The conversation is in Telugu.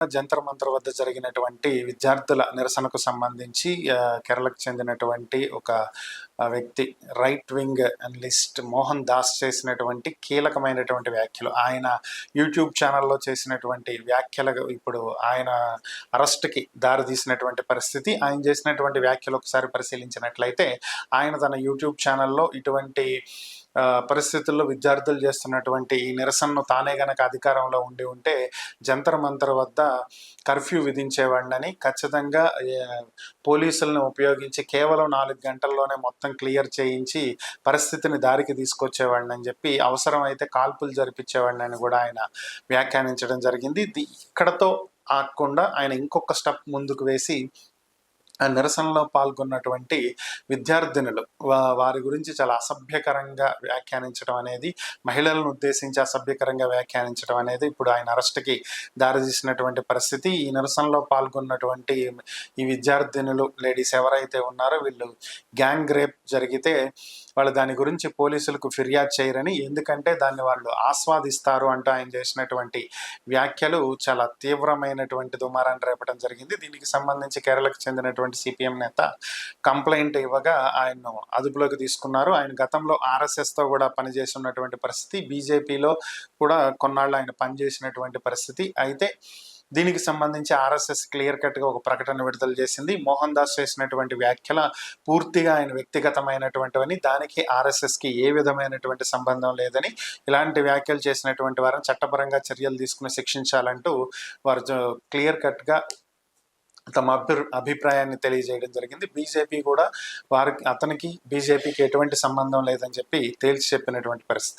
జంతర్ మంతర్ వద్ద జరిగినటువంటి విద్యార్థుల నిరసనకు సంబంధించి కేరళకు చెందినటువంటి ఒక వ్యక్తి right wing analyst Mohan Das చేసినటువంటి కీలకమైనటువంటి వ్యాఖ్యలు, ఆయన యూట్యూబ్ ఛానల్లో చేసినటువంటి వ్యాఖ్యలు ఇప్పుడు ఆయన అరెస్ట్కి దారితీసినటువంటి పరిస్థితి. ఆయన చేసినటువంటి వ్యాఖ్యలు ఒకసారి పరిశీలించినట్లయితే, ఆయన తన యూట్యూబ్ ఛానల్లో ఇటువంటి పరిస్థితుల్లో విద్యార్థులు చేస్తున్నటువంటి ఈ నిరసనను తానే గనక అధికారంలో ఉంటే జంతర్ మంతర్ వద్ద కర్ఫ్యూ విధించేవాడిని, ఖచ్చితంగా పోలీసులను ఉపయోగించి కేవలం 4 గంటల్లోనే మొత్తం క్లియర్ చేయించి పరిస్థితిని దారికి తీసుకొచ్చేవాడిని అని చెప్పి, అవసరమైతే కాల్పులు జరిపించేవాడిని అని కూడా ఆయన వ్యాఖ్యానించడం జరిగింది. ఇక్కడతో ఆగకుండా ఆయన ఇంకొక స్టెప్ ముందుకు వేసి ఆ నిరసనలో పాల్గొన్నటువంటి విద్యార్థినులు వారి గురించి చాలా అసభ్యకరంగా వ్యాఖ్యానించడం అనేది, మహిళలను ఉద్దేశించి అసభ్యకరంగా వ్యాఖ్యానించడం అనేది ఇప్పుడు ఆయన అరెస్ట్కి దారితీసినటువంటి పరిస్థితి. ఈ నిరసనలో పాల్గొన్నటువంటి ఈ విద్యార్థినులు లేడీస్ ఎవరైతే ఉన్నారో వీళ్ళు గ్యాంగ్ రేప్ జరిగితే వాళ్ళు దాని గురించి పోలీసులకు ఫిర్యాదు చేయరని, ఎందుకంటే దాన్ని వాళ్ళు ఆస్వాదిస్తారు అంటూ ఆయన చేసినటువంటి వ్యాఖ్యలు చాలా తీవ్రమైనటువంటి దుమారాన్ని రేపడం జరిగింది. దీనికి సంబంధించి కేరళకు చెందినటువంటి సిపిఎం నేత కంప్లైంట్ ఇవ్వగా ఆయన్ను అదుపులోకి తీసుకున్నారు. ఆయన గతంలో ఆర్ఎస్ఎస్తో కూడా పనిచేస్తున్నటువంటి పరిస్థితి, బీజేపీలో కూడా కొన్నాళ్ళు ఆయన పనిచేసినటువంటి పరిస్థితి. అయితే దీనికి సంబంధించి ఆర్ఎస్ఎస్ క్లియర్ కట్గా ఒక ప్రకటన విడుదల చేసింది. మోహన్ దాస్ చేసినటువంటి వ్యాఖ్యల పూర్తిగా ఆయన వ్యక్తిగతమైనటువంటివని, దానికి ఆర్ఎస్ఎస్కి ఏ విధమైనటువంటి సంబంధం లేదని, ఇలాంటి వ్యాఖ్యలు చేసినటువంటి వారిని చట్టపరంగా చర్యలు తీసుకుని శిక్షించాలంటూ వారు క్లియర్ కట్గా తమ అభిప్రాయాన్ని తెలియజేయడం జరిగింది. బీజేపీ కూడా అతనికి బీజేపీకి ఎటువంటి సంబంధం లేదని చెప్పి తేల్చి చెప్పినటువంటి పరిస్థితి.